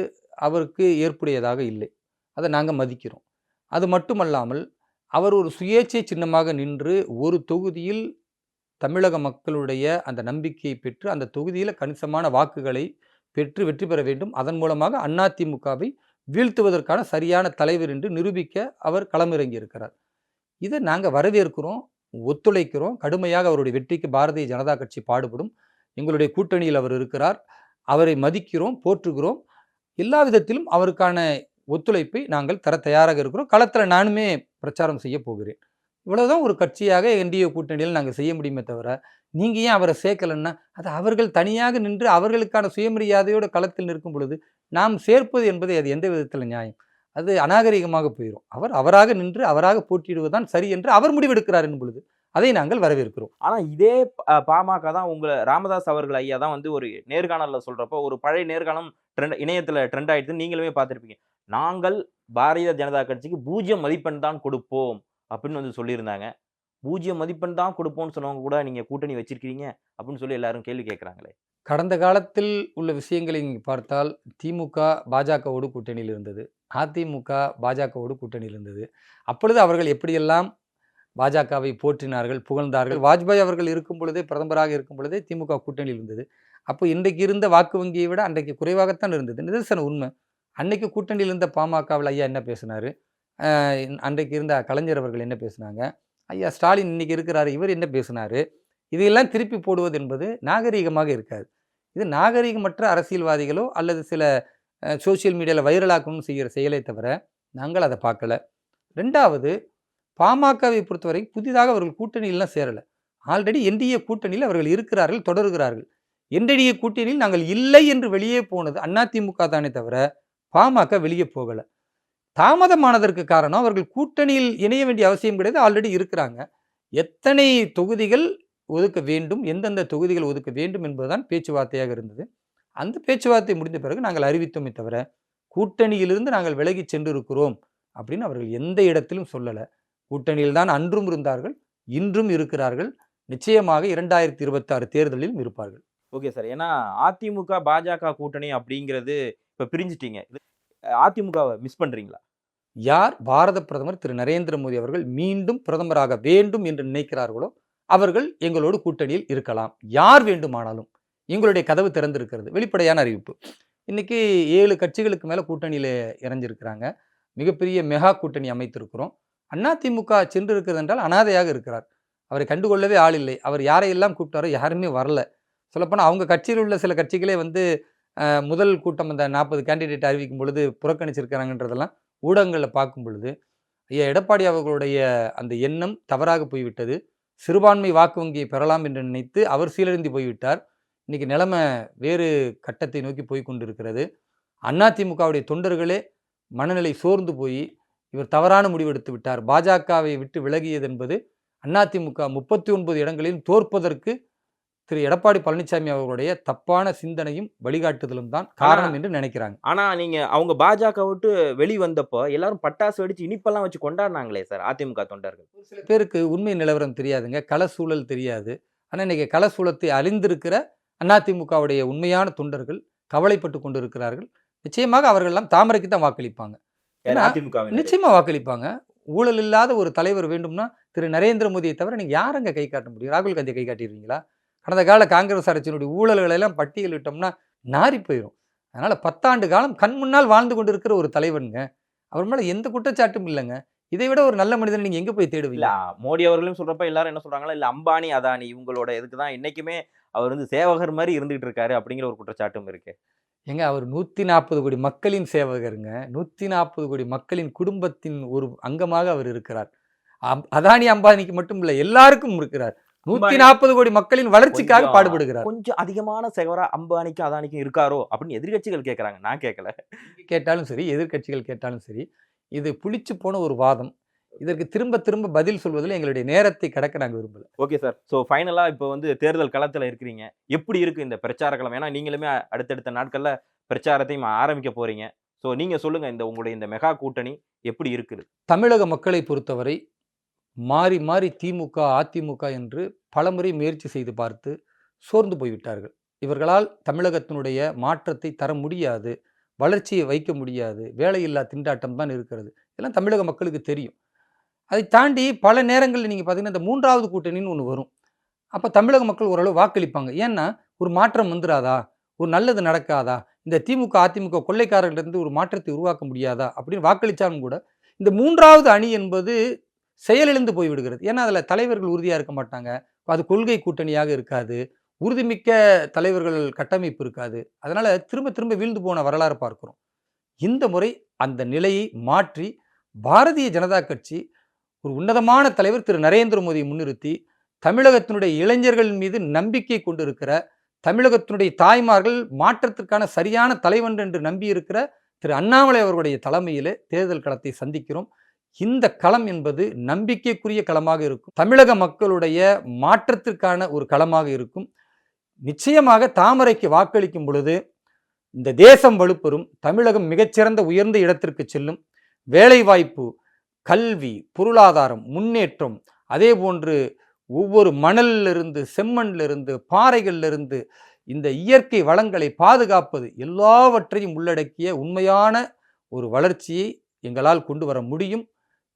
அவருக்கு ஏற்புடையதாக இல்லை. அதை நாங்கள் மதிக்கிறோம். அது மட்டுமல்லாமல் அவர் ஒரு சுயேட்சை சின்னமாக நின்று ஒரு தொகுதியில் தமிழக மக்களுடைய அந்த நம்பிக்கையை பெற்று அந்த தொகுதியில் கணிசமான வாக்குகளை பெற்று வெற்றி பெற வேண்டும். அதன் மூலமாக அதிமுகவை வீழ்த்துவதற்கான சரியான தலைவர் என்று நிரூபிக்க அவர் களமிறங்கி இருக்கிறார். இதை நாங்கள் வரவேற்கிறோம், ஒத்துழைக்கிறோம். கடுமையாக அவருடைய வெற்றிக்கு பாரதிய ஜனதா கட்சி பாடுபடும். எங்களுடைய கூட்டணியில் அவர் இருக்கிறார். அவரை மதிக்கிறோம், போற்றுகிறோம். எல்லா விதத்திலும் அவருக்கான ஒத்துழைப்பை நாங்கள் தர தயாராக இருக்கிறோம். களத்தில் நானுமே பிரச்சாரம் செய்ய போகிறேன். இவ்வளவுதான் ஒரு கட்சியாக என்டிஏ கூட்டணியில் நாங்கள் செய்ய முடியுமே தவிர, நீங்கள் ஏன் அவரை சேர்க்கலன்னா, அது அவர்கள் தனியாக நின்று அவர்களுக்கான சுயமரியாதையோட களத்தில் நிற்கும் பொழுது நாம் சேர்ப்பது என்பது அது எந்த விதத்தில் நியாயம்? அது அநாகரிகமாக போயிடும். அவராக நின்று அவராக போட்டியிடுவதுதான் சரி என்று அவர் முடிவெடுக்கிறார் என்னும் பொழுது அதை நாங்கள் வரவேற்கிறோம். ஆனா இதே பாமக தான் உங்களை ராமதாஸ் அவர்கள் ஐயா தான் ஒரு நேர்காணல்ல சொல்றப்போ, ஒரு பழைய நேர்காணம் இணையத்துல ட்ரெண்ட் ஆயிடுது, நீங்களுமே பார்த்துருப்பீங்க. நாங்கள் பாரதிய ஜனதா கட்சிக்கு 0 மதிப்பெண் தான் கொடுப்போம் அப்படின்னு சொல்லியிருந்தாங்க. 0 மதிப்பெண் தான் கொடுப்போம்னு சொன்னவங்க கூட நீங்க கூட்டணி வச்சிருக்கீங்க அப்படின்னு சொல்லி எல்லாரும் கேள்வி கேட்கிறாங்களே. கடந்த காலத்தில் உள்ள விஷயங்களை நீங்கள் பார்த்தால் திமுக பாஜகவோடு கூட்டணியில் இருந்தது, அதிமுக பாஜகவோடு கூட்டணியில் இருந்தது. அப்பொழுது அவர்கள் எப்படியெல்லாம் பாஜகவை போற்றினார்கள், புகழ்ந்தார்கள். வாஜ்பாய் அவர்கள் இருக்கும் பொழுதே, பிரதமராக இருக்கும் பொழுதே திமுக கூட்டணியில் இருந்தது. அப்போ இன்றைக்கு இருந்த வாக்கு வங்கியை விட அன்றைக்கு குறைவாகத்தான் இருந்தது. நிதர்சன உண்மை. அன்னைக்கு கூட்டணியில் இருந்த பாமகவில் ஐயா என்ன பேசினார், அன்றைக்கு இருந்த கலைஞர் அவர்கள் என்ன பேசினாங்க, ஐயா ஸ்டாலின் இன்னைக்கு இருக்கிறாரு, இவர் என்ன பேசினார், இதையெல்லாம் திருப்பி போடுவது என்பது நாகரீகமாக இருக்காது. இது நாகரீகமற்ற அரசியல்வாதிகளோ அல்லது சில சோசியல் மீடியாவில் வைரலாக்கணும்னு செய்கிற செயலை தவிர நாங்கள் அதை பார்க்கல. ரெண்டாவது, பாமகவை பொறுத்தவரை புதிதாக அவர்கள் கூட்டணியெல்லாம் சேரலை. ஆல்ரெடி என்டிஏ கூட்டணியில் அவர்கள் இருக்கிறார்கள், தொடர்கிறார்கள். என்டிஏ கூட்டணியில் நாங்கள் இல்லை என்று வெளியே போனது அதிமுக தானே தவிர பாமக வெளியே போகலை. தாமதமானதற்கு காரணம் அவர்கள் கூட்டணியில் இணைய வேண்டிய அவசியம் கிடையாது, ஆல்ரெடி இருக்கிறாங்க. எத்தனை தொகுதிகள் ஒதுக்க வேண்டும், எந்தெந்த தொகுதிகள் ஒதுக்க வேண்டும் என்பதுதான் பேச்சுவார்த்தையாக இருந்தது. அந்த பேச்சுவார்த்தை முடிந்த பிறகு நாங்கள் அறிவித்தோமே தவிர கூட்டணியிலிருந்து நாங்கள் விலகி சென்று இருக்கிறோம் அப்படின்னு அவர்கள் எந்த இடத்திலும் சொல்லலை. கூட்டணியில் தான் அன்றும் இருந்தார்கள், இன்றும் இருக்கிறார்கள். நிச்சயமாக 2026 தேர்தலிலும் இருப்பார்கள். Okay sir. ஏன்னா அதிமுக பாஜக கூட்டணி அப்படிங்கிறது இப்போ பிரிஞ்சிட்டீங்க. அதிமுகவை மிஸ் பண்றீங்களா? யார் பாரத பிரதமர் திரு நரேந்திர மோடி அவர்கள் மீண்டும் பிரதமராக வேண்டும் என்று நினைக்கிறார்களோ அவர்கள் எங்களோடு கூட்டணியில் இருக்கலாம். யார் வேண்டுமானாலும் எங்களுடைய கதவு திறந்திருக்கிறது. வெளிப்படையான அறிவிப்பு. இன்னைக்கு 7 கட்சிகளுக்கு மேல கூட்டணியில இணைஞ்சிருக்கிறாங்க. மிகப்பெரிய மெகா கூட்டணி அமைத்திருக்கிறோம். அதிமுக சென்று இருக்கிறது என்றால் அனாதையாக இருக்கிறார். அவரை கண்டுகொள்ளவே ஆள் இல்லை. அவர் யாரையெல்லாம் கூப்பிட்டாரோ யாருமே வரல. சொல்லப்போனால் அவங்க கட்சியில் உள்ள சில கட்சிகளே முதல் கூட்டம் அந்த 40 கேண்டிடேட் அறிவிக்கும் பொழுது புறக்கணிச்சிருக்கிறாங்கன்றதெல்லாம் ஊடகங்களில் பார்க்கும் பொழுது ஐயா எடப்பாடி அவர்களுடைய அந்த எண்ணம் தவறாக போய்விட்டது. சிறுபான்மை வாக்கு வங்கியை பெறலாம் என்று நினைத்து அவர் சீரழிந்து போய்விட்டார். இன்னைக்கு நிலைமை வேறு கட்டத்தை நோக்கி போய் கொண்டிருக்கிறது. அதிமுகவுடைய தொண்டர்களே மனநிலை சோர்ந்து போய் இவர் தவறான முடிவெடுத்து விட்டார். பாஜகவை விட்டு விலகியது என்பது அதிமுக 39 இடங்களில் தோற்பதற்கு திரு எடப்பாடி பழனிசாமி அவர்களுடைய தப்பான சிந்தனையும் வழிகாட்டுதலும் தான் காரணம் என்று நினைக்கிறாங்க. ஆனா நீங்க அவங்க பாஜக விட்டு வெளி வந்தப்போ எல்லாரும் பட்டாசு வெடிச்சு இனிப்பெல்லாம் வச்சு கொண்டாடினாங்களே சார் அதிமுக தொண்டர்கள். சில பேருக்கு உண்மை நிலவரம் தெரியாதுங்க, கள சூழல் தெரியாது. ஆனால் இன்னைக்கு கள சூழத்தை அறிந்திருக்கிற அதிமுகவுடைய உண்மையான தொண்டர்கள் கவலைப்பட்டு கொண்டு இருக்கிறார்கள். நிச்சயமாக அவர்கள்லாம் தாமரைக்கு தான் வாக்களிப்பாங்க. நிச்சயமா வாக்களிப்பாங்க. ஊழல் இல்லாத ஒரு தலைவர் வேண்டும்னா திரு நரேந்திர மோடியை தவிர நீங்க யாரங்க கை காட்ட முடியும்? ராகுல் காந்தியை கை காட்டிடுவீங்களா? கடந்த கால காங்கிரஸ் அரசினுடைய ஊழல்களை எல்லாம் பட்டியலிட்டோம்னா நாரி போயிடும். அதனால 10 ஆண்டு காலம் கண் முன்னால் வாழ்ந்து கொண்டு இருக்கிற ஒரு தலைவனுங்க. அவர் மேல எந்த குற்றச்சாட்டும் இல்லைங்க. இதை விட ஒரு நல்ல மனிதன் நீங்க எங்க போய் தேடுவீங்க? மோடி அவர்களும் சொல்றப்ப எல்லாரும் என்ன சொல்றாங்களா, இல்ல அம்பானி அதானி இவங்களோட இதுக்குதான் இன்னைக்குமே அவர் சேவகர் மாதிரி இருந்துகிட்டு இருக்காரு அப்படிங்கிற ஒரு குற்றச்சாட்டும் இருக்கு. ஏங்க அவர் 140 கோடி மக்களின் சேவகருங்க. 140 கோடி மக்களின் குடும்பத்தின் ஒரு அங்கமாக அவர் இருக்கிறார். அதானி அம்பானிக்கு மட்டும் இல்லை, எல்லாருக்கும் இருக்கிறார். 140 கோடி மக்களின் வளர்ச்சிக்காக பாடுபடுகிறார். கொஞ்சம் அதிகமான சேவரா அம்பானிக்கும் அதானிக்கும் இருக்காரோ அப்படின்னு எதிர்கட்சிகள் கேட்கறாங்க. நான் கேட்கல. கேட்டாலும் சரி, எதிர்கட்சிகள் கேட்டாலும் சரி, இது புளிச்சு போன ஒரு வாதம். இதற்கு திரும்ப திரும்ப பதில் சொல்வதில் எங்களுடைய நேரத்தை கடக்க நாங்கள் விரும்பல. Okay sir. ஸோ ஃபைனலாக இப்போ தேர்தல் களத்தில் இருக்கிறீங்க. எப்படி இருக்கு இந்த பிரச்சார களம்? ஏன்னா நீங்களுமே அடுத்தடுத்த நாட்கள்ல பிரச்சாரத்தையும் ஆரம்பிக்க போறீங்க. ஸோ நீங்க சொல்லுங்க, உங்களுடைய இந்த மெகா கூட்டணி எப்படி இருக்குது? தமிழக மக்களை பொறுத்தவரை மாறி மாறி திமுக அதிமுக என்று பலமுறை முயற்சி செய்து பார்த்து சோர்ந்து போய்விட்டார்கள். இவர்களால் தமிழகத்தினுடைய மாற்றத்தை தர முடியாது, வளர்ச்சியை வைக்க முடியாது, வேலையில்லா திண்டாட்டம் தான் இருக்கிறது. இதெல்லாம் தமிழக மக்களுக்கு தெரியும். அதை தாண்டி பல நேரங்களில் நீங்கள் பார்த்தீங்கன்னா இந்த 3வது கூட்டணின்னு ஒன்று வரும். அப்போ தமிழக மக்கள் ஓரளவு வாக்களிப்பாங்க. ஏன்னா ஒரு மாற்றம் வந்துடாதா, ஒரு நல்லது நடக்காதா, இந்த திமுக அதிமுக கொள்ளைக்காரர்களிருந்து ஒரு மாற்றத்தை உருவாக்க முடியாதா அப்படின்னு வாக்களித்தாலும் கூட இந்த 3வது அணி என்பது செயலிழந்து போய்விடுகிறது. ஏன்னா அதில் தலைவர்கள் உறுதியாக இருக்க மாட்டாங்க, அது கொள்கை கூட்டணியாக இருக்காது, உறுதிமிக்க தலைவர்கள் கட்டமைப்பு இருக்காது. அதனால் திரும்ப திரும்ப வீழ்ந்து போன வரலாறு பார்க்கிறோம். இந்த முறை அந்த நிலையை மாற்றி பாரதிய ஜனதா கட்சி ஒரு உன்னதமான தலைவர் திரு நரேந்திர மோடியை முன்னிறுத்தி தமிழகத்தினுடைய இளைஞர்கள் மீது நம்பிக்கை கொண்டிருக்கிற, தமிழகத்தினுடைய தாய்மார்கள் மாற்றத்திற்கான சரியான தலைவன் என்று நம்பி இருக்கிற திரு அண்ணாமலை அவர்களுடைய தலைமையிலே தேர்தல் களத்தை சந்திக்கிறோம். இந்த களம் என்பது நம்பிக்கைக்குரிய களமாக இருக்கும். தமிழக மக்களுடைய மாற்றத்திற்கான ஒரு களமாக இருக்கும். நிச்சயமாக தாமரைக்கு வாக்களிக்கும் பொழுது இந்த தேசம் வலுப்பெறும். தமிழகம் மிகச்சிறந்த உயர்ந்த இடத்திற்கு செல்லும். வேலைவாய்ப்பு, கல்வி, பொருளாதாரம் முன்னேற்றம், அதே போன்று ஒவ்வொரு மணலிலிருந்து, செம்மண்ணிலிருந்து, பாறைகளிலிருந்து இந்த இயற்கை வளங்களை பாதுகாப்பது எல்லாவற்றையும் உள்ளடக்கிய உண்மையான ஒரு வளர்ச்சியை எங்களால் கொண்டு வர முடியும்.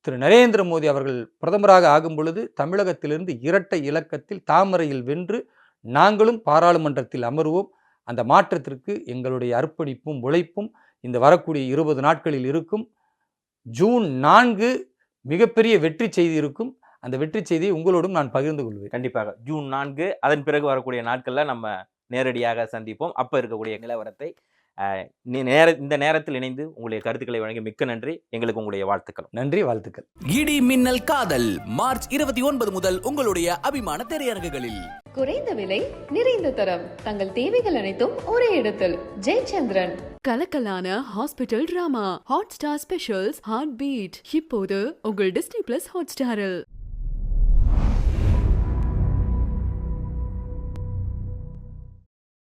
திரு நரேந்திர மோடி அவர்கள் பிரதமராக ஆகும் பொழுது தமிழகத்திலிருந்து இரட்டை இலக்கத்தில் தாமரையில் வென்று நாங்களும் பாராளுமன்றத்தில் அமர்வோம். அந்த மாற்றத்திற்கு எங்களுடைய அர்ப்பணிப்பும் உழைப்பும் இந்த வரக்கூடிய 20 நாட்களில் இருக்கும். ஜூன் 4 மிகப்பெரிய வெற்றி செய்தி இருக்கும். அந்த வெற்றி செய்தியை உங்களோடும் நான் பகிர்ந்து கொள்வேன். கண்டிப்பாக ஜூன் 4 அதன் பிறகு வரக்கூடிய நாட்களில் நம்ம நேரடியாக சந்திப்போம். அப்போ இருக்கக்கூடிய நிலவரத்தை இந்த நேரத்தில் இணைந்து உங்களுடைய கருத்துக்களை வழங்கி மிக்க நன்றி. எங்களுக்கு உங்களுடைய வாழ்த்துக்கள். நன்றி, வாழ்த்துக்கள். இடி மின்னல் காதல் மார்ச் 29 முதல் உங்களுடைய அபிமான திரையரங்குகளில். குறைந்த விலை, நிறைந்த தரம், தங்கள் தேவைகள் அனைத்தும் ஒரே இடத்தில். ஜெயச்சந்திரன். கலக்கலான hospital drama, Hotstar specials, heart beat இப்போது உங்கள் டிஸ்னி பிளஸ் ஹாட் ஸ்டாரில்.